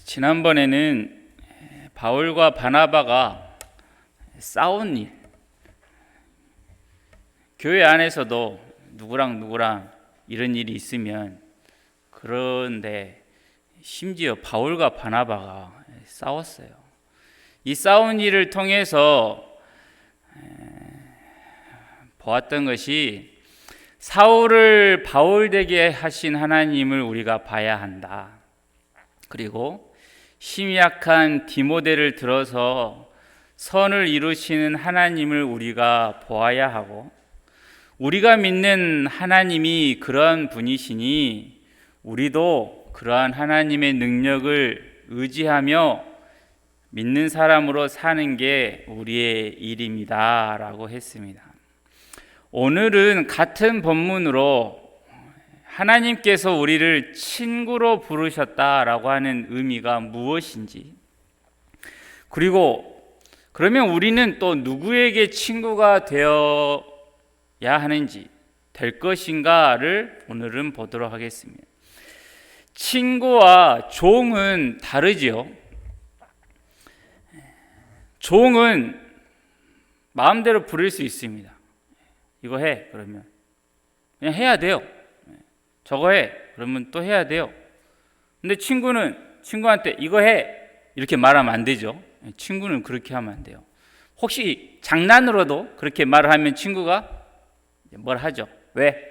지난번에는 바울과 바나바가 싸운 일, 교회 안에서도 누구랑 이런 일이 있으면, 그런데 심지어 바울과 바나바가 싸웠어요. 이 싸운 일을 통해서 보았던 것이 사울을 바울 되게 하신 하나님을 우리가 봐야 한다. 그리고 힘이 약한 디모데를 들어서 선을 이루시는 하나님을 우리가 보아야 하고, 우리가 믿는 하나님이 그러한 분이시니 우리도 그러한 하나님의 능력을 의지하며 믿는 사람으로 사는 게 우리의 일입니다 라고 했습니다. 오늘은 같은 본문으로 하나님께서 우리를 친구로 부르셨다라고 하는 의미가 무엇인지, 그리고 그러면 우리는 또 누구에게 친구가 되어야 하는지, 될 것인가를 오늘은 보도록 하겠습니다. 친구와 종은 다르지요. 종은 마음대로 부를 수 있습니다. 이거 해, 그러면 그냥 해야 돼요. 저거 해, 그러면 또 해야 돼요. 근데 친구는 친구한테 이거 해, 이렇게 말하면 안 되죠. 친구는 그렇게 하면 안 돼요. 혹시 장난으로도 그렇게 말을 하면 친구가 뭘 하죠? 왜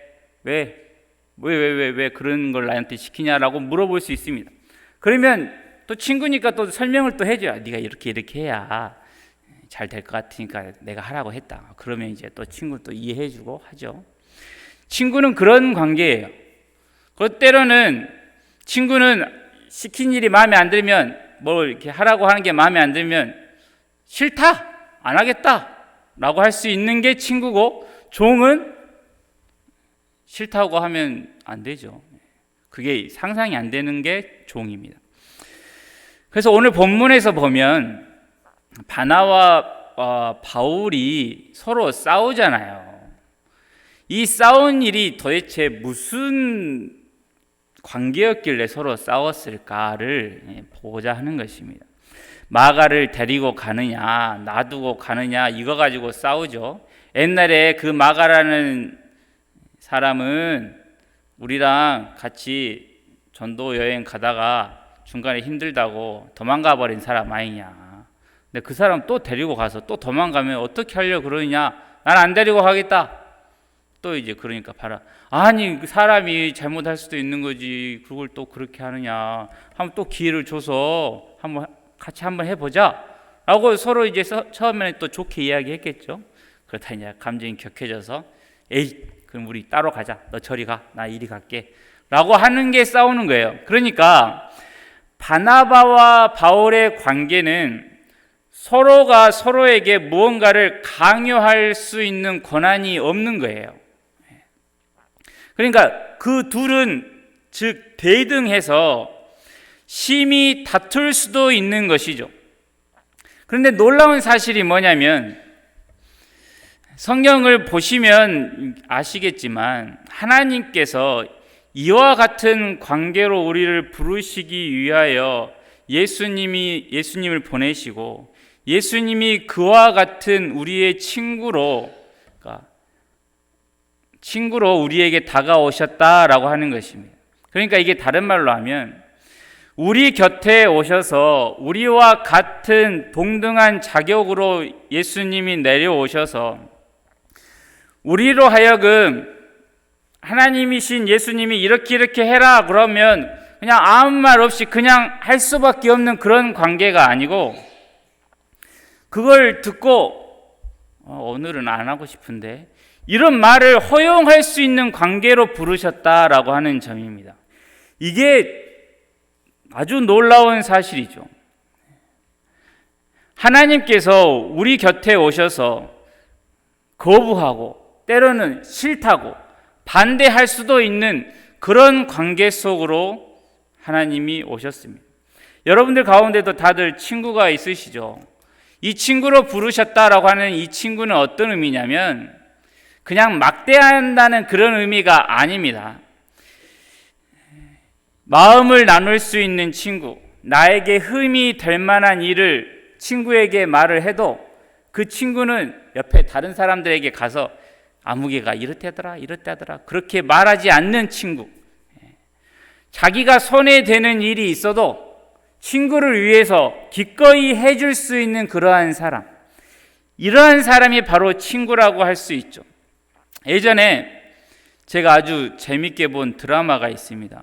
그런 걸 나한테 시키냐라고 물어볼 수 있습니다. 그러면 또 친구니까 또 설명을 또 해줘야, 네가 이렇게 해야 잘 될 것 같으니까 내가 하라고 했다. 그러면 이제 또 친구 또 이해해주고 하죠. 친구는 그런 관계예요. 그 때로는 친구는 시킨 일이 마음에 안 들면, 뭘 이렇게 하라고 하는 게 마음에 안 들면 싫다, 안 하겠다 라고 할 수 있는 게 친구고, 종은 싫다고 하면 안 되죠. 그게 상상이 안 되는 게 종입니다. 그래서 오늘 본문에서 보면 바나와 바울이 서로 싸우잖아요. 이 싸운 일이 도대체 무슨 관계였길래 서로 싸웠을까를 보고자 하는 것입니다. 마가를 데리고 가느냐, 놔두고 가느냐, 이거 가지고 싸우죠. 옛날에 그 마가라는 사람은 우리랑 같이 전도 여행 가다가 중간에 힘들다고 도망가 버린 사람 아니냐. 근데 그 사람 또 데리고 가서 또 도망가면 어떻게 하려고 그러느냐. 난 안 데리고 가겠다. 또 이제 그러니까 봐라. 아니, 그 사람이 잘못할 수도 있는 거지. 그걸 또 그렇게 하느냐. 한번 또 기회를 줘서 같이 한번 해보자. 라고 서로 이제 처음에는 또 좋게 이야기했겠죠. 그렇다 이제 감정이 격해져서, 에이, 그럼 우리 따로 가자. 너 저리 가. 나 이리 갈게. 라고 하는 게 싸우는 거예요. 그러니까 바나바와 바울의 관계는 서로가 서로에게 무언가를 강요할 수 있는 권한이 없는 거예요. 그러니까 그 둘은 즉 대등해서 심히 다툴 수도 있는 것이죠. 그런데 놀라운 사실이 뭐냐면, 성경을 보시면 아시겠지만 하나님께서 이와 같은 관계로 우리를 부르시기 위하여 예수님을 보내시고, 예수님이 그와 같은 우리의 친구로 우리에게 다가오셨다라고 하는 것입니다. 그러니까 이게 다른 말로 하면, 우리 곁에 오셔서 우리와 같은 동등한 자격으로 예수님이 내려오셔서 우리로 하여금 하나님이신 예수님이 이렇게 해라 그러면 그냥 아무 말 없이 그냥 할 수밖에 없는 그런 관계가 아니고, 그걸 듣고 오늘은 안 하고 싶은데 이런 말을 허용할 수 있는 관계로 부르셨다라고 하는 점입니다. 이게 아주 놀라운 사실이죠. 하나님께서 우리 곁에 오셔서 거부하고 때로는 싫다고 반대할 수도 있는 그런 관계 속으로 하나님이 오셨습니다. 여러분들 가운데도 다들 친구가 있으시죠? 이 친구로 부르셨다라고 하는 이 친구는 어떤 의미냐면, 그냥 막대한다는 그런 의미가 아닙니다. 마음을 나눌 수 있는 친구, 나에게 흠이 될 만한 일을 친구에게 말을 해도 그 친구는 옆에 다른 사람들에게 가서 아무개가 이렇다더라 그렇게 말하지 않는 친구, 자기가 손해되는 일이 있어도 친구를 위해서 기꺼이 해줄 수 있는 그러한 사람, 이러한 사람이 바로 친구라고 할 수 있죠. 예전에 제가 아주 재밌게 본 드라마가 있습니다.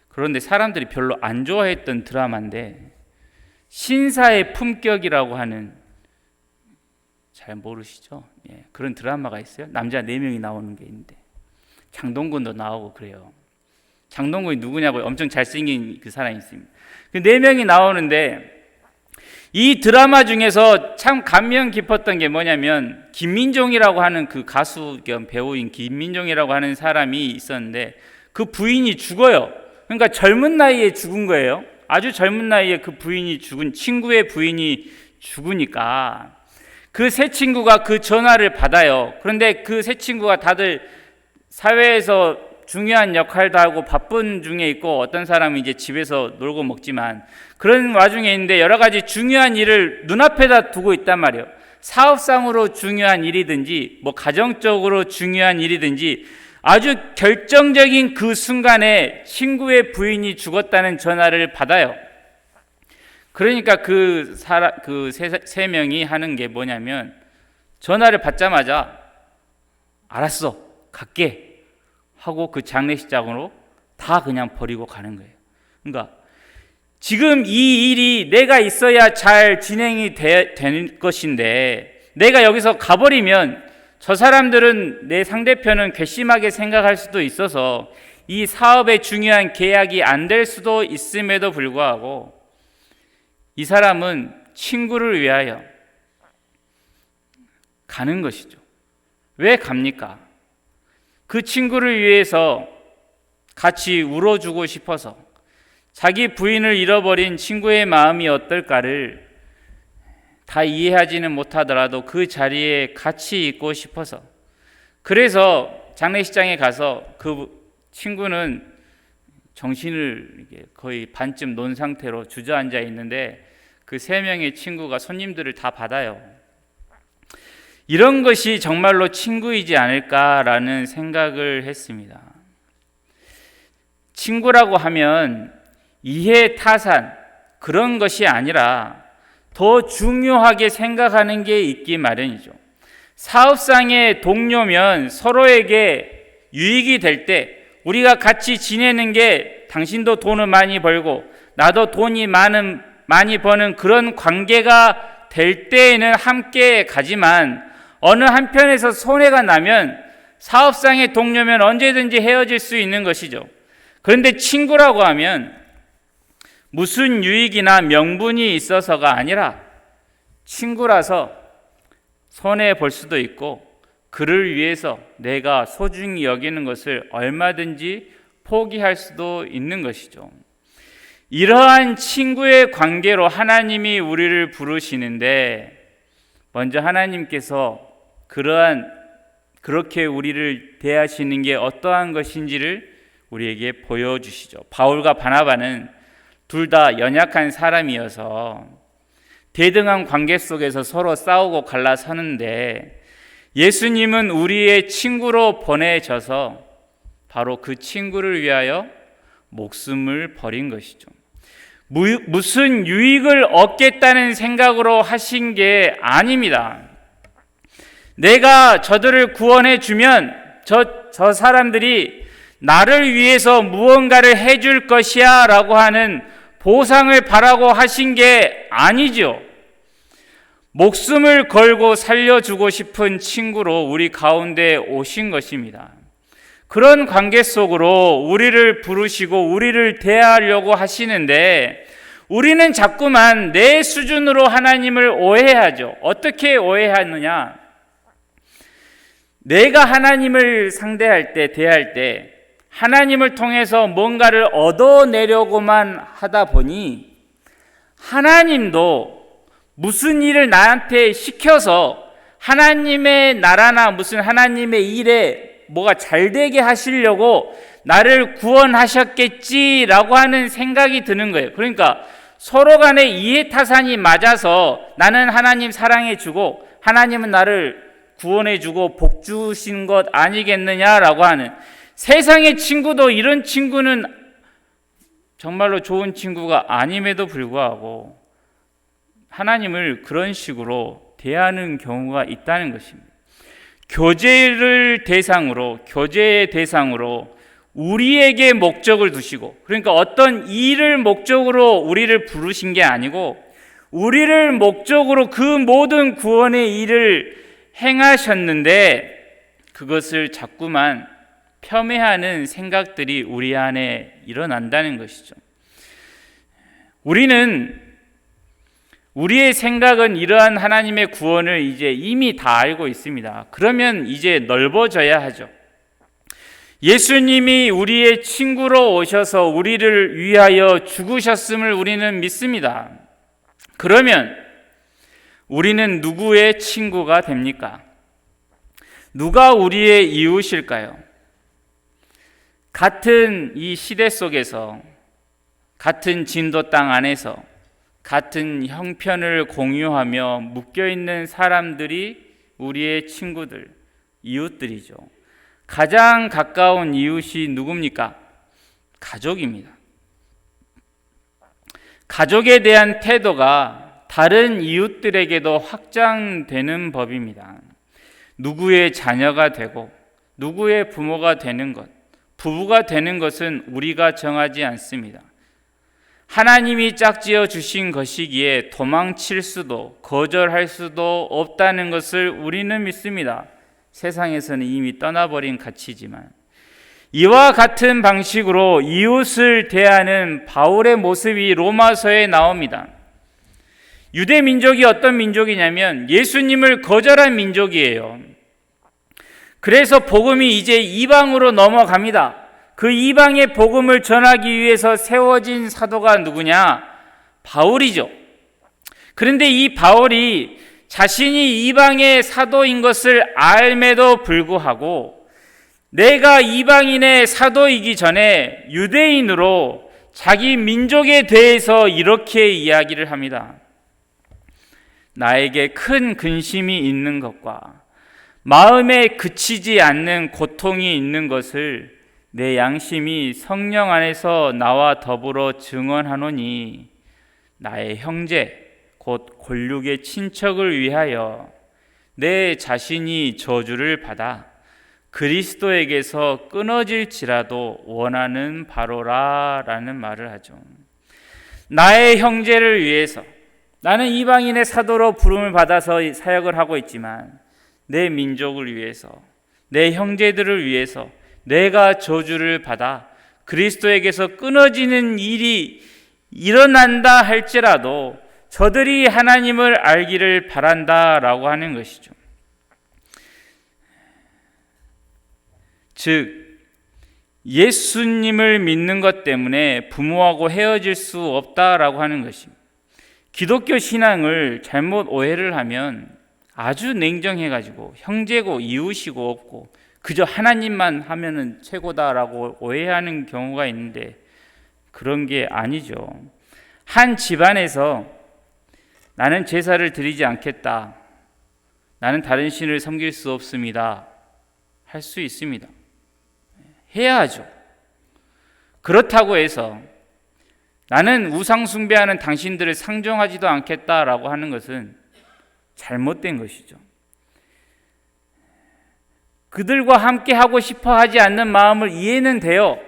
그런데 사람들이 별로 안 좋아했던 드라마인데, 신사의 품격이라고 하는, 잘 모르시죠? 예, 그런 드라마가 있어요. 남자 4명이 나오는 게 있는데 장동건도 나오고 그래요. 장동건이 누구냐고 엄청 잘생긴 그 사람이 있습니다. 그 4명이 나오는데, 이 드라마 중에서 참 감명 깊었던 게 뭐냐면, 김민종이라고 하는 그 가수 겸 배우인 김민종이라고 하는 사람이 있었는데, 그 부인이 죽어요. 그러니까 젊은 나이에 죽은 거예요. 아주 젊은 나이에 그 부인이 죽은, 친구의 부인이 죽으니까 그 세 친구가 그 전화를 받아요. 그런데 그 세 친구가 다들 사회에서 중요한 역할도 하고 바쁜 중에 있고, 어떤 사람은 이제 집에서 놀고 먹지만 그런 와중에 있는데 여러 가지 중요한 일을 눈앞에다 두고 있단 말이에요. 사업상으로 중요한 일이든지 뭐 가정적으로 중요한 일이든지 아주 결정적인 그 순간에 친구의 부인이 죽었다는 전화를 받아요. 그러니까 그 세 명이 하는 게 뭐냐면, 전화를 받자마자 알았어, 갈게 하고 그 장례식장으로 다 그냥 버리고 가는 거예요. 그러니까 지금 이 일이 내가 있어야 잘 진행이 되는 것인데, 내가 여기서 가버리면 저 사람들은, 내 상대편은 괘씸하게 생각할 수도 있어서 이 사업의 중요한 계약이 안 될 수도 있음에도 불구하고 이 사람은 친구를 위하여 가는 것이죠. 왜 갑니까? 그 친구를 위해서 같이 울어주고 싶어서, 자기 부인을 잃어버린 친구의 마음이 어떨까를 다 이해하지는 못하더라도 그 자리에 같이 있고 싶어서, 그래서 장례식장에 가서 그 친구는 정신을 거의 반쯤 논 상태로 주저앉아 있는데 그 3명의 친구가 손님들을 다 받아요. 이런 것이 정말로 친구이지 않을까라는 생각을 했습니다. 친구라고 하면 이해 타산 그런 것이 아니라 더 중요하게 생각하는 게 있기 마련이죠. 사업상의 동료면 서로에게 유익이 될 때, 우리가 같이 지내는 게 당신도 돈을 많이 벌고 나도 돈이 많이 버는 그런 관계가 될 때에는 함께 가지만, 어느 한편에서 손해가 나면 사업상의 동료면 언제든지 헤어질 수 있는 것이죠. 그런데 친구라고 하면 무슨 유익이나 명분이 있어서가 아니라 친구라서 손해 볼 수도 있고, 그를 위해서 내가 소중히 여기는 것을 얼마든지 포기할 수도 있는 것이죠. 이러한 친구의 관계로 하나님이 우리를 부르시는데, 먼저 하나님께서 그렇게 우리를 대하시는 게 어떠한 것인지를 우리에게 보여주시죠. 바울과 바나바는 둘 다 연약한 사람이어서 대등한 관계 속에서 서로 싸우고 갈라서는데, 예수님은 우리의 친구로 보내셔서 바로 그 친구를 위하여 목숨을 버린 것이죠. 무슨 유익을 얻겠다는 생각으로 하신 게 아닙니다. 내가 저들을 구원해 주면 저 사람들이 나를 위해서 무언가를 해줄 것이야 라고 하는 보상을 바라고 하신 게 아니죠. 목숨을 걸고 살려주고 싶은 친구로 우리 가운데 오신 것입니다. 그런 관계 속으로 우리를 부르시고 우리를 대하려고 하시는데, 우리는 자꾸만 내 수준으로 하나님을 오해하죠. 어떻게 오해하느냐? 내가 하나님을 상대할 때, 대할 때 하나님을 통해서 뭔가를 얻어내려고만 하다 보니, 하나님도 무슨 일을 나한테 시켜서 하나님의 나라나 무슨 하나님의 일에 뭐가 잘 되게 하시려고 나를 구원하셨겠지라고 하는 생각이 드는 거예요. 그러니까 서로 간의 이해타산이 맞아서 나는 하나님 사랑해주고 하나님은 나를 구원해주고 복 주신 것 아니겠느냐라고 하는, 세상의 친구도 이런 친구는 정말로 좋은 친구가 아님에도 불구하고 하나님을 그런 식으로 대하는 경우가 있다는 것입니다. 교제의 대상으로 우리에게 목적을 두시고, 그러니까 어떤 일을 목적으로 우리를 부르신 게 아니고 우리를 목적으로 그 모든 구원의 일을 행하셨는데 그것을 자꾸만 폄훼하는 생각들이 우리 안에 일어난다는 것이죠. 우리의 생각은 이러한 하나님의 구원을 이제 이미 다 알고 있습니다. 그러면 이제 넓어져야 하죠. 예수님이 우리의 친구로 오셔서 우리를 위하여 죽으셨음을 우리는 믿습니다. 그러면 우리는 누구의 친구가 됩니까? 누가 우리의 이웃일까요? 같은 이 시대 속에서, 같은 진도 땅 안에서 같은 형편을 공유하며 묶여있는 사람들이 우리의 친구들, 이웃들이죠. 가장 가까운 이웃이 누굽니까? 가족입니다. 가족에 대한 태도가 다른 이웃들에게도 확장되는 법입니다. 누구의 자녀가 되고 누구의 부모가 되는 것, 부부가 되는 것은 우리가 정하지 않습니다. 하나님이 짝지어 주신 것이기에 도망칠 수도 거절할 수도 없다는 것을 우리는 믿습니다. 세상에서는 이미 떠나버린 가치지만, 이와 같은 방식으로 이웃을 대하는 바울의 모습이 로마서에 나옵니다. 유대 민족이 어떤 민족이냐면 예수님을 거절한 민족이에요. 그래서 복음이 이제 이방으로 넘어갑니다. 그 이방의 복음을 전하기 위해서 세워진 사도가 누구냐? 바울이죠. 그런데 이 바울이 자신이 이방의 사도인 것을 알매도 불구하고 내가 이방인의 사도이기 전에 유대인으로 자기 민족에 대해서 이렇게 이야기를 합니다. 나에게 큰 근심이 있는 것과 마음에 그치지 않는 고통이 있는 것을 내 양심이 성령 안에서 나와 더불어 증언하노니, 나의 형제 곧 골육의 친척을 위하여 내 자신이 저주를 받아 그리스도에게서 끊어질지라도 원하는 바로라 라는 말을 하죠. 나의 형제를 위해서, 나는 이방인의 사도로 부름을 받아서 사역을 하고 있지만 내 민족을 위해서, 내 형제들을 위해서 내가 저주를 받아 그리스도에게서 끊어지는 일이 일어난다 할지라도 저들이 하나님을 알기를 바란다라고 하는 것이죠. 즉 예수님을 믿는 것 때문에 부모하고 헤어질 수 없다라고 하는 것입니다. 기독교 신앙을 잘못 오해를 하면 아주 냉정해가지고 형제고 이웃이고 없고 그저 하나님만 하면은 최고다라고 오해하는 경우가 있는데 그런 게 아니죠. 한 집안에서 나는 제사를 드리지 않겠다, 나는 다른 신을 섬길 수 없습니다, 할 수 있습니다. 해야 하죠. 그렇다고 해서 나는 우상 숭배하는 당신들을 상종하지도 않겠다라고 하는 것은 잘못된 것이죠. 그들과 함께 하고 싶어 하지 않는 마음을 이해는 돼요.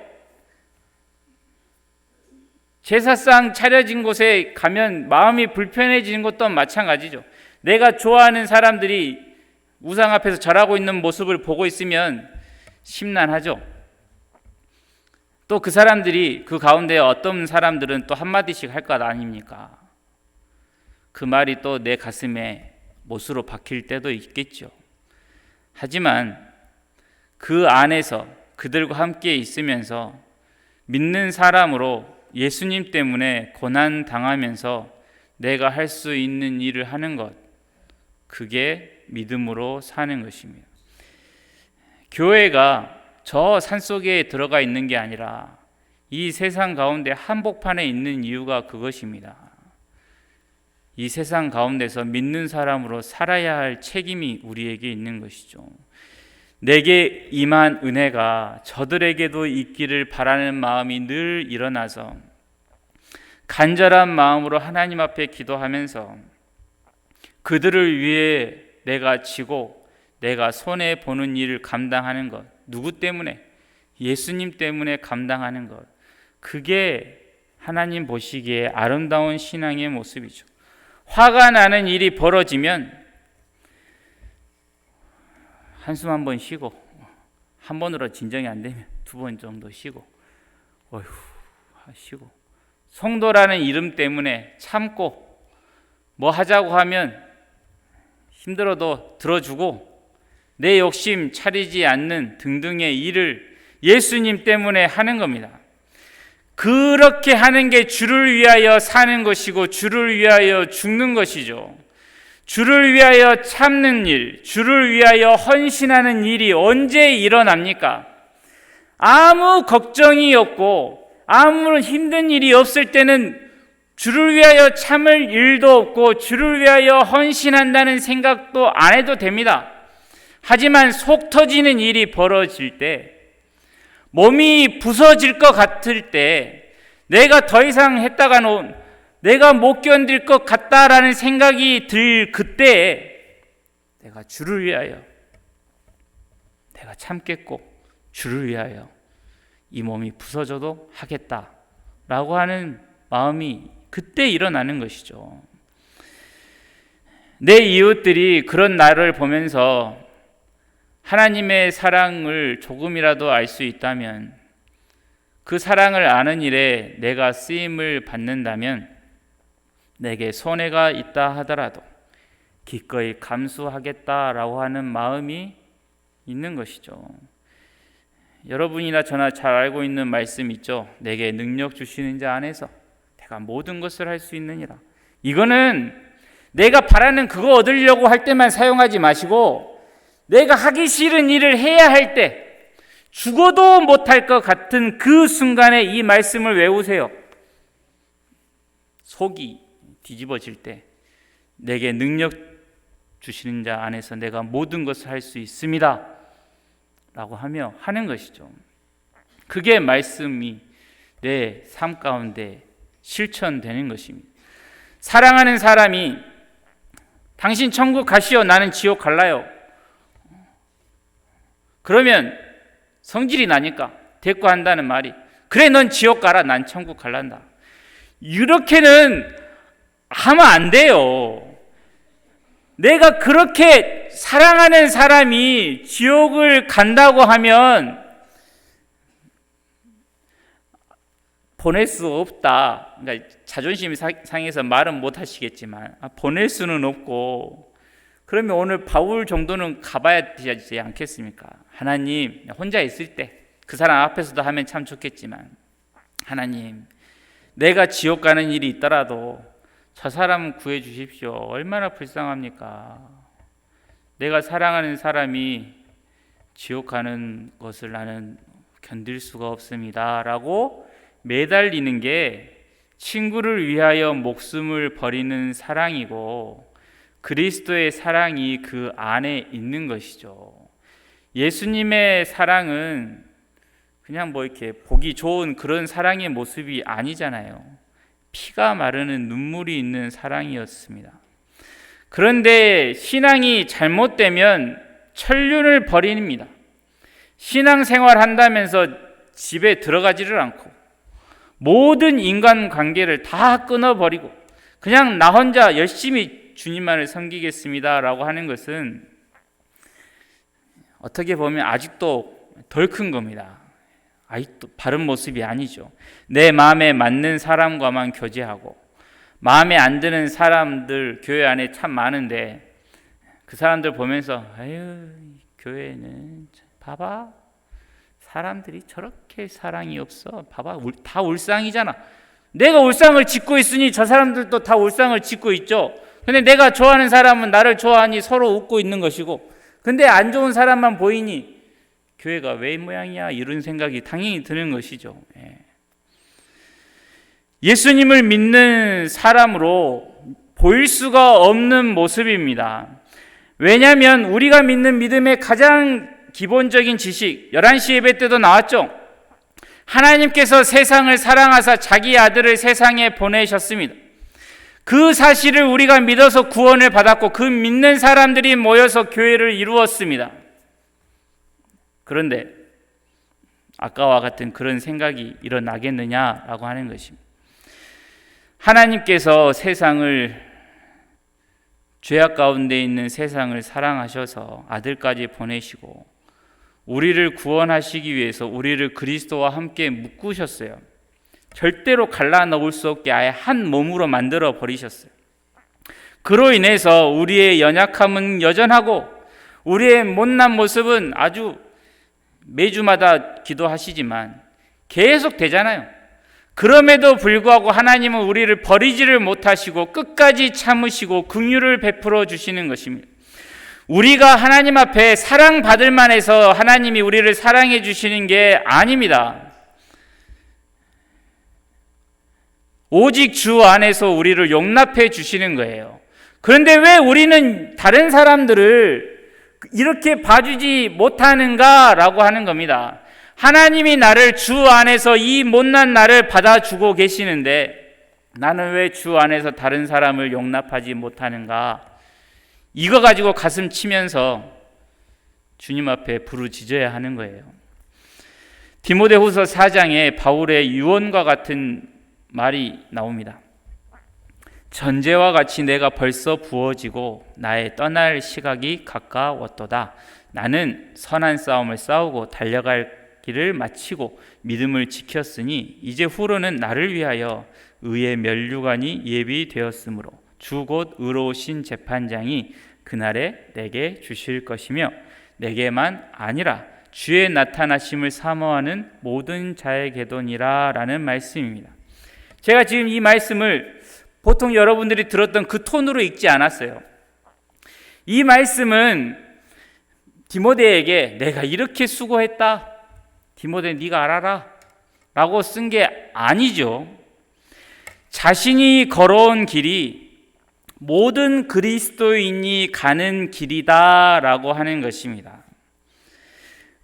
제사상 차려진 곳에 가면 마음이 불편해지는 것도 마찬가지죠. 내가 좋아하는 사람들이 우상 앞에서 절하고 있는 모습을 보고 있으면 심란하죠. 또 그 사람들이, 그 가운데 어떤 사람들은 또 한마디씩 할 것 아닙니까? 그 말이 또 내 가슴에 못으로 박힐 때도 있겠죠. 하지만 그 안에서 그들과 함께 있으면서 믿는 사람으로 예수님 때문에 고난 당하면서 내가 할 수 있는 일을 하는 것, 그게 믿음으로 사는 것입니다. 교회가 저 산속에 들어가 있는 게 아니라 이 세상 가운데 한복판에 있는 이유가 그것입니다. 이 세상 가운데서 믿는 사람으로 살아야 할 책임이 우리에게 있는 것이죠. 내게 임한 은혜가 저들에게도 있기를 바라는 마음이 늘 일어나서 간절한 마음으로 하나님 앞에 기도하면서 그들을 위해 내가 지고 내가 손해보는 일을 감당하는 것, 누구 때문에? 예수님 때문에 감당하는 것, 그게 하나님 보시기에 아름다운 신앙의 모습이죠. 화가 나는 일이 벌어지면 한숨 한 번 쉬고, 한 번으로 진정이 안 되면 두 번 정도 쉬고, 어휴 쉬고, 성도라는 이름 때문에 참고 뭐 하자고 하면 힘들어도 들어주고 내 욕심 차리지 않는 등등의 일을 예수님 때문에 하는 겁니다. 그렇게 하는 게 주를 위하여 사는 것이고 주를 위하여 죽는 것이죠. 주를 위하여 참는 일, 주를 위하여 헌신하는 일이 언제 일어납니까? 아무 걱정이 없고 아무런 힘든 일이 없을 때는 주를 위하여 참을 일도 없고 주를 위하여 헌신한다는 생각도 안 해도 됩니다. 하지만 속 터지는 일이 벌어질 때, 몸이 부서질 것 같을 때, 내가 더 이상 했다가는 내가 못 견딜 것 같다라는 생각이 들 그때에 내가 주를 위하여 내가 참겠고 주를 위하여 이 몸이 부서져도 하겠다라고 하는 마음이 그때 일어나는 것이죠. 내 이웃들이 그런 나를 보면서 하나님의 사랑을 조금이라도 알 수 있다면, 그 사랑을 아는 일에 내가 쓰임을 받는다면 내게 손해가 있다 하더라도 기꺼이 감수하겠다라고 하는 마음이 있는 것이죠. 여러분이나 저나 잘 알고 있는 말씀 있죠. 내게 능력 주시는 자 안에서 내가 모든 것을 할 수 있느니라. 이거는 내가 바라는 그거 얻으려고 할 때만 사용하지 마시고, 내가 하기 싫은 일을 해야 할 때, 죽어도 못할 것 같은 그 순간에 이 말씀을 외우세요. 속이 뒤집어질 때 내게 능력 주시는 자 안에서 내가 모든 것을 할 수 있습니다 라고 하며 하는 것이죠. 그게 말씀이 내 삶 가운데 실천되는 것입니다. 사랑하는 사람이 당신 천국 가시오, 나는 지옥 갈라요. 그러면 성질이 나니까 대꾸한다는 말이, 그래 넌 지옥 가라, 난 천국 갈란다. 이렇게는 하면 안 돼요. 내가 그렇게 사랑하는 사람이 지옥을 간다고 하면 보낼 수 없다. 그러니까 자존심이 상해서 말은 못 하시겠지만 보낼 수는 없고, 그러면 오늘 바울 정도는 가봐야 되지 않겠습니까? 하나님, 혼자 있을 때 그 사람 앞에서도 하면 참 좋겠지만, 하나님, 내가 지옥 가는 일이 있더라도 저 사람 구해 주십시오. 얼마나 불쌍합니까? 내가 사랑하는 사람이 지옥 가는 것을 나는 견딜 수가 없습니다 라고 매달리는 게 친구를 위하여 목숨을 버리는 사랑이고, 그리스도의 사랑이 그 안에 있는 것이죠. 예수님의 사랑은 그냥 뭐 이렇게 보기 좋은 그런 사랑의 모습이 아니잖아요. 피가 마르는 눈물이 있는 사랑이었습니다. 그런데 신앙이 잘못되면 천륜을 버립니다. 신앙생활 한다면서 집에 들어가지를 않고 모든 인간관계를 다 끊어버리고 그냥 나 혼자 열심히 주님만을 섬기겠습니다 라고 하는 것은 어떻게 보면 아직도 덜 큰 겁니다. 아직도 바른 모습이 아니죠. 내 마음에 맞는 사람과만 교제하고, 마음에 안 드는 사람들 교회 안에 참 많은데 그 사람들 보면서 아유, 교회는 봐봐, 사람들이 저렇게 사랑이 없어, 봐봐, 다 울상이잖아. 내가 울상을 짓고 있으니 저 사람들도 다 울상을 짓고 있죠. 근데 내가 좋아하는 사람은 나를 좋아하니 서로 웃고 있는 것이고, 근데 안 좋은 사람만 보이니 교회가 왜 이 모양이야, 이런 생각이 당연히 드는 것이죠. 예. 예수님을 믿는 사람으로 보일 수가 없는 모습입니다. 왜냐하면 우리가 믿는 믿음의 가장 기본적인 지식, 11시 예배 때도 나왔죠. 하나님께서 세상을 사랑하사 자기 아들을 세상에 보내셨습니다. 그 사실을 우리가 믿어서 구원을 받았고 그 믿는 사람들이 모여서 교회를 이루었습니다. 그런데 아까와 같은 그런 생각이 일어나겠느냐라고 하는 것입니다. 하나님께서 죄악 가운데 있는 세상을 사랑하셔서 아들까지 보내시고 우리를 구원하시기 위해서 우리를 그리스도와 함께 묶으셨어요. 절대로 갈라놓을 수 없게 아예 한 몸으로 만들어 버리셨어요. 그로 인해서 우리의 연약함은 여전하고 우리의 못난 모습은 아주 매주마다 기도하시지만 계속 되잖아요. 그럼에도 불구하고 하나님은 우리를 버리지를 못하시고 끝까지 참으시고 긍휼을 베풀어 주시는 것입니다. 우리가 하나님 앞에 사랑받을 만해서 하나님이 우리를 사랑해 주시는 게 아닙니다. 오직 주 안에서 우리를 용납해 주시는 거예요. 그런데 왜 우리는 다른 사람들을 이렇게 봐주지 못하는가라고 하는 겁니다. 하나님이 나를 주 안에서 이 못난 나를 받아주고 계시는데 나는 왜 주 안에서 다른 사람을 용납하지 못하는가? 이거 가지고 가슴 치면서 주님 앞에 부르짖어야 하는 거예요. 디모데후서 4장에 바울의 유언과 같은 말이 나옵니다. 전제와 같이 내가 벌써 부어지고 나의 떠날 시각이 가까웠도다. 나는 선한 싸움을 싸우고 달려갈 길을 마치고 믿음을 지켰으니 이제 후로는 나를 위하여 의의 면류관이 예비되었으므로 주 곧 의로우신 재판장이 그날에 내게 주실 것이며 내게만 아니라 주의 나타나심을 사모하는 모든 자에게도니라 라는 말씀입니다. 제가 지금 이 말씀을 보통 여러분들이 들었던 그 톤으로 읽지 않았어요. 이 말씀은 디모데에게 내가 이렇게 수고했다. 디모데 네가 알아라 라고 쓴 게 아니죠. 자신이 걸어온 길이 모든 그리스도인이 가는 길이다 라고 하는 것입니다.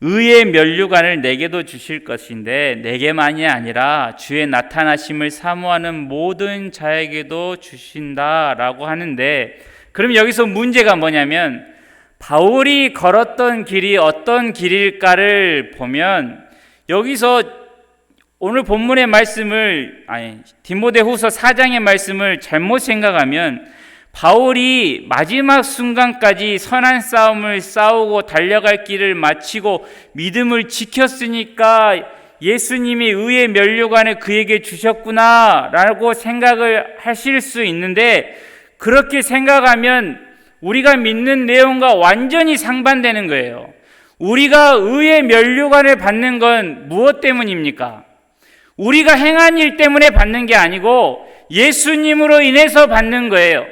의의 면류관을 내게도 주실 것인데 내게만이 아니라 주의 나타나심을 사모하는 모든 자에게도 주신다 라고 하는데, 그럼 여기서 문제가 뭐냐면 바울이 걸었던 길이 어떤 길일까를 보면 여기서 오늘 본문의 말씀을 디모데후서 4장의 말씀을 잘못 생각하면 바울이 마지막 순간까지 선한 싸움을 싸우고 달려갈 길을 마치고 믿음을 지켰으니까 예수님이 의의 면류관을 그에게 주셨구나 라고 생각을 하실 수 있는데, 그렇게 생각하면 우리가 믿는 내용과 완전히 상반되는 거예요. 우리가 의의 면류관을 받는 건 무엇 때문입니까? 우리가 행한 일 때문에 받는 게 아니고 예수님으로 인해서 받는 거예요.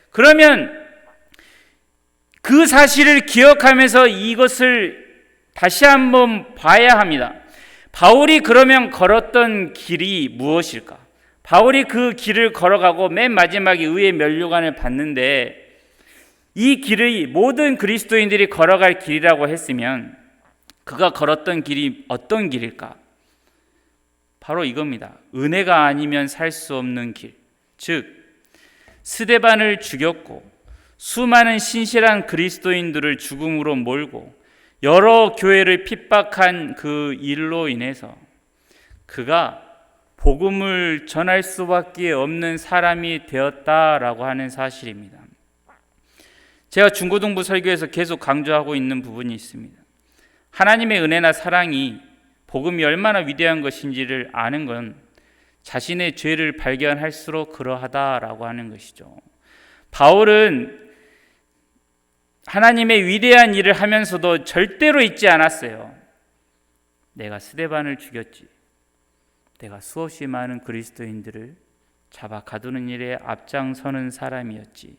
그러면 그 사실을 기억하면서 이것을 다시 한번 봐야 합니다. 바울이 그러면 걸었던 길이 무엇일까? 바울이 그 길을 걸어가고 맨 마지막에 의의 면류관을 받는데 이 길이 모든 그리스도인들이 걸어갈 길이라고 했으면 그가 걸었던 길이 어떤 길일까? 바로 이겁니다. 은혜가 아니면 살 수 없는 길. 즉 스데반을 죽였고 수많은 신실한 그리스도인들을 죽음으로 몰고 여러 교회를 핍박한 그 일로 인해서 그가 복음을 전할 수밖에 없는 사람이 되었다라고 하는 사실입니다. 제가 중고등부 설교에서 계속 강조하고 있는 부분이 있습니다. 하나님의 은혜나 사랑이 복음이 얼마나 위대한 것인지를 아는 건 자신의 죄를 발견할수록 그러하다라고 하는 것이죠. 바울은 하나님의 위대한 일을 하면서도 절대로 잊지 않았어요. 내가 스데반을 죽였지. 내가 수없이 많은 그리스도인들을 잡아 가두는 일에 앞장서는 사람이었지.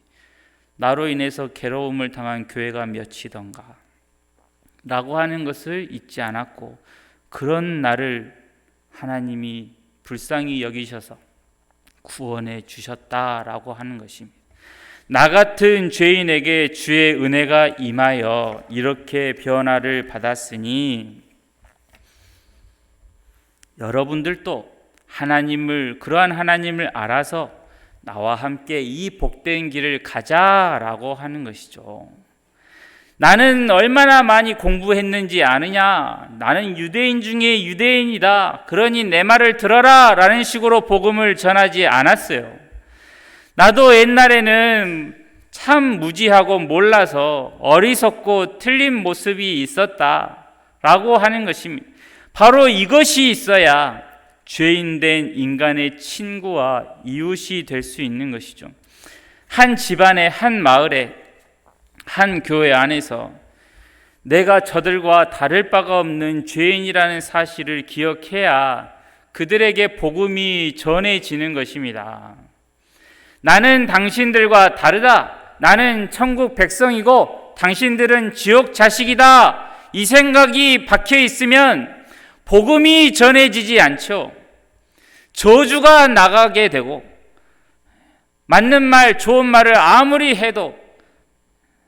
나로 인해서 괴로움을 당한 교회가 몇이던가 라고 하는 것을 잊지 않았고, 그런 나를 하나님이 불쌍히 여기셔서 구원해 주셨다라고 하는 것입니다. 나 같은 죄인에게 주의 은혜가 임하여 이렇게 변화를 받았으니 여러분들도 그러한 하나님을 알아서 나와 함께 이 복된 길을 가자라고 하는 것이죠. 나는 얼마나 많이 공부했는지 아느냐? 나는 유대인 중에 유대인이다. 그러니 내 말을 들어라 라는 식으로 복음을 전하지 않았어요. 나도 옛날에는 참 무지하고 몰라서 어리석고 틀린 모습이 있었다라고 하는 것입니다. 바로 이것이 있어야 죄인된 인간의 친구와 이웃이 될 수 있는 것이죠. 한 집안에, 한 마을에, 한 교회 안에서 내가 저들과 다를 바가 없는 죄인이라는 사실을 기억해야 그들에게 복음이 전해지는 것입니다. 나는 당신들과 다르다. 나는 천국 백성이고 당신들은 지옥 자식이다. 이 생각이 박혀 있으면 복음이 전해지지 않죠. 저주가 나가게 되고 맞는 말, 좋은 말을 아무리 해도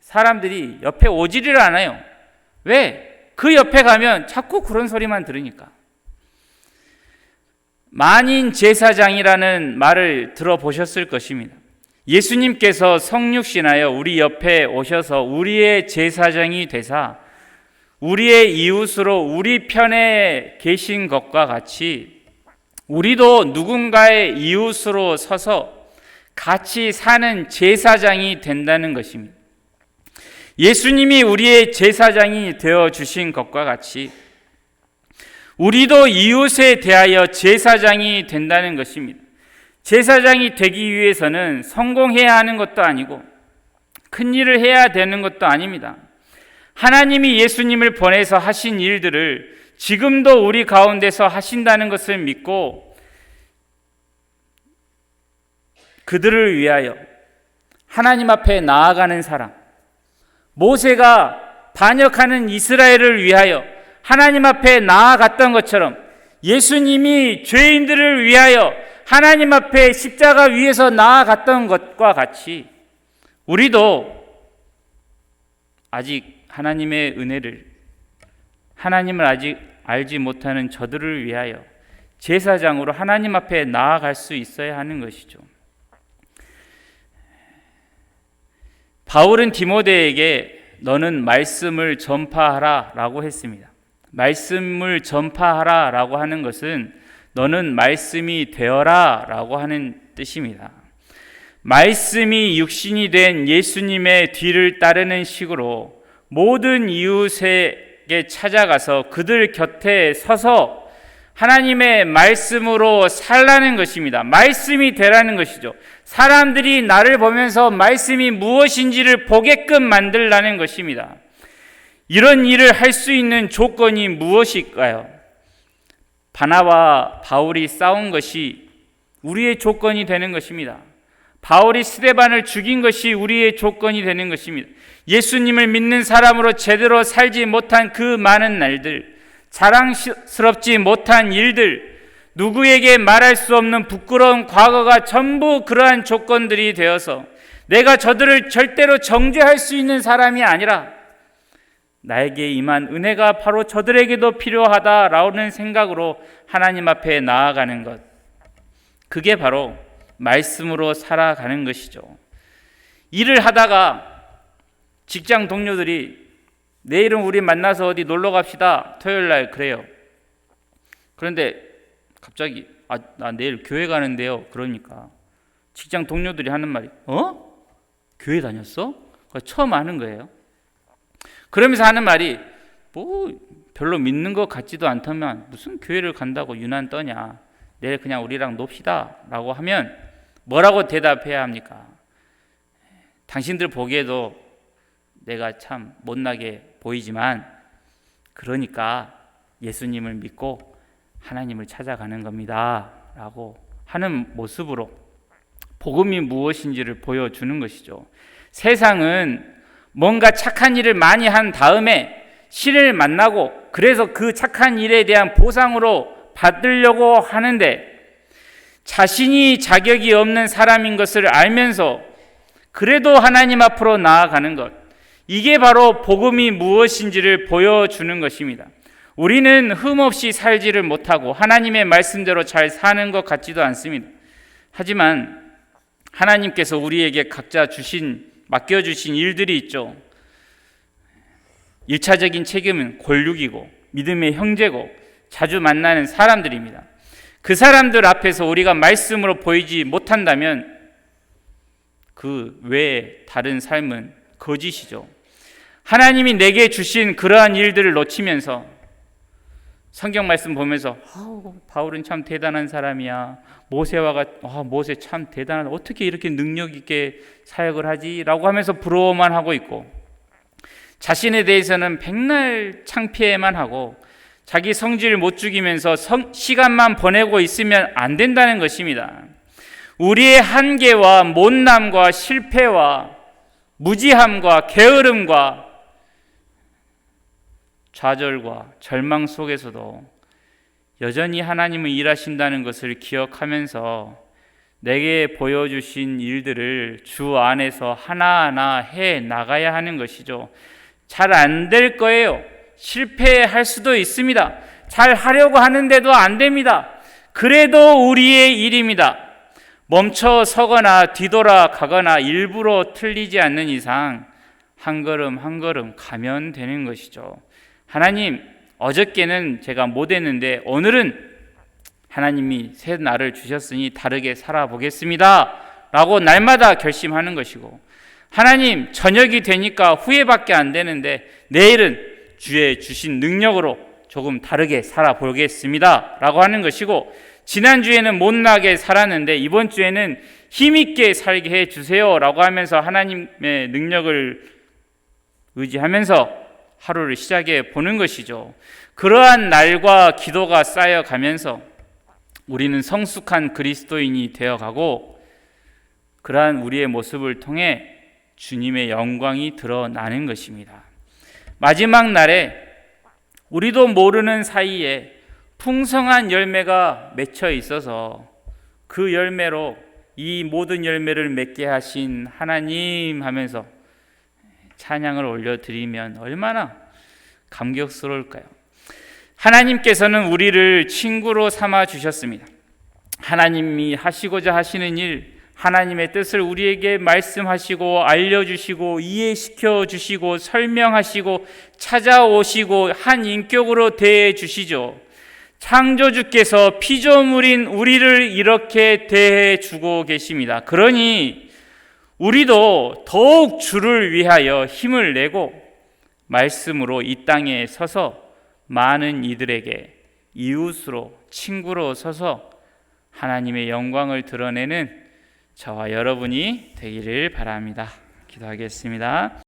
사람들이 옆에 오지를 않아요. 왜? 그 옆에 가면 자꾸 그런 소리만 들으니까. 만인 제사장이라는 말을 들어보셨을 것입니다. 예수님께서 성육신하여 우리 옆에 오셔서 우리의 제사장이 되사 우리의 이웃으로 우리 편에 계신 것과 같이 우리도 누군가의 이웃으로 서서 같이 사는 제사장이 된다는 것입니다. 예수님이 우리의 제사장이 되어 주신 것과 같이 우리도 이웃에 대하여 제사장이 된다는 것입니다. 제사장이 되기 위해서는 성공해야 하는 것도 아니고 큰 일을 해야 되는 것도 아닙니다. 하나님이 예수님을 보내서 하신 일들을 지금도 우리 가운데서 하신다는 것을 믿고 그들을 위하여 하나님 앞에 나아가는 사람, 모세가 반역하는 이스라엘을 위하여 하나님 앞에 나아갔던 것처럼 예수님이 죄인들을 위하여 하나님 앞에 십자가 위에서 나아갔던 것과 같이 우리도 아직 하나님의 은혜를, 하나님을 아직 알지 못하는 저들을 위하여 제사장으로 하나님 앞에 나아갈 수 있어야 하는 것이죠. 바울은 디모데에게 너는 말씀을 전파하라 라고 했습니다. 말씀을 전파하라 라고 하는 것은 너는 말씀이 되어라 라고 하는 뜻입니다. 말씀이 육신이 된 예수님의 뒤를 따르는 식으로 모든 이웃에게 찾아가서 그들 곁에 서서 하나님의 말씀으로 살라는 것입니다. 말씀이 되라는 것이죠. 사람들이 나를 보면서 말씀이 무엇인지를 보게끔 만들라는 것입니다. 이런 일을 할 수 있는 조건이 무엇일까요? 바나바와 바울이 싸운 것이 우리의 조건이 되는 것입니다. 바울이 스데반을 죽인 것이 우리의 조건이 되는 것입니다. 예수님을 믿는 사람으로 제대로 살지 못한 그 많은 날들, 자랑스럽지 못한 일들, 누구에게 말할 수 없는 부끄러운 과거가 전부 그러한 조건들이 되어서 내가 저들을 절대로 정죄할 수 있는 사람이 아니라 나에게 임한 은혜가 바로 저들에게도 필요하다라는 생각으로 하나님 앞에 나아가는 것, 그게 바로 말씀으로 살아가는 것이죠. 일을 하다가 직장 동료들이 내일은 우리 만나서 어디 놀러 갑시다, 토요일날 그래요. 그런데 갑자기 나 내일 교회 가는데요. 그러니까 직장 동료들이 하는 말이 교회 다녔어? 처음 아는 거예요. 그러면서 하는 말이 별로 믿는 것 같지도 않다면 무슨 교회를 간다고 유난 떠냐, 내일 그냥 우리랑 놉시다 라고 하면 뭐라고 대답해야 합니까? 당신들 보기에도 내가 참 못나게 보이지만 그러니까 예수님을 믿고 하나님을 찾아가는 겁니다 라고 하는 모습으로 복음이 무엇인지를 보여주는 것이죠. 세상은 뭔가 착한 일을 많이 한 다음에 신을 만나고 그래서 그 착한 일에 대한 보상으로 받으려고 하는데, 자신이 자격이 없는 사람인 것을 알면서 그래도 하나님 앞으로 나아가는 것, 이게 바로 복음이 무엇인지를 보여주는 것입니다. 우리는 흠없이 살지를 못하고 하나님의 말씀대로 잘 사는 것 같지도 않습니다. 하지만 하나님께서 우리에게 각자 맡겨주신 일들이 있죠. 1차적인 책임은 권력이고 믿음의 형제고 자주 만나는 사람들입니다. 그 사람들 앞에서 우리가 말씀으로 보이지 못한다면 그 외에 다른 삶은 거짓이죠. 하나님이 내게 주신 그러한 일들을 놓치면서 성경 말씀 보면서 바울은 참 대단한 사람이야. 모세 참 대단하다. 어떻게 이렇게 능력 있게 사역을 하지? 라고 하면서 부러워만 하고 있고, 자신에 대해서는 백날 창피해만 하고 자기 성질을 못 죽이면서 시간만 보내고 있으면 안 된다는 것입니다. 우리의 한계와 못남과 실패와 무지함과 게으름과 좌절과 절망 속에서도 여전히 하나님은 일하신다는 것을 기억하면서 내게 보여주신 일들을 주 안에서 하나하나 해 나가야 하는 것이죠. 잘 안 될 거예요. 실패할 수도 있습니다. 잘 하려고 하는데도 안 됩니다. 그래도 우리의 일입니다. 멈춰 서거나 뒤돌아가거나 일부러 틀리지 않는 이상 한 걸음 한 걸음 가면 되는 것이죠. 하나님, 어저께는 제가 못했는데 오늘은 하나님이 새 날을 주셨으니 다르게 살아보겠습니다 라고 날마다 결심하는 것이고, 하나님, 저녁이 되니까 후회밖에 안 되는데 내일은 주의 주신 능력으로 조금 다르게 살아보겠습니다 라고 하는 것이고, 지난주에는 못나게 살았는데 이번 주에는 힘있게 살게 해주세요 라고 하면서 하나님의 능력을 의지하면서 하루를 시작해 보는 것이죠. 그러한 날과 기도가 쌓여가면서 우리는 성숙한 그리스도인이 되어가고, 그러한 우리의 모습을 통해 주님의 영광이 드러나는 것입니다. 마지막 날에 우리도 모르는 사이에 풍성한 열매가 맺혀 있어서 그 열매로 이 모든 열매를 맺게 하신 하나님 하면서 찬양을 올려드리면 얼마나 감격스러울까요? 하나님께서는 우리를 친구로 삼아 주셨습니다. 하나님이 하시고자 하시는 일, 하나님의 뜻을 우리에게 말씀하시고 알려주시고 이해시켜 주시고 설명하시고 찾아오시고 한 인격으로 대해 주시죠. 창조주께서 피조물인 우리를 이렇게 대해 주고 계십니다. 그러니 우리도 더욱 주를 위하여 힘을 내고 말씀으로 이 땅에 서서 많은 이들에게 이웃으로 친구로 서서 하나님의 영광을 드러내는 저와 여러분이 되기를 바랍니다. 기도하겠습니다.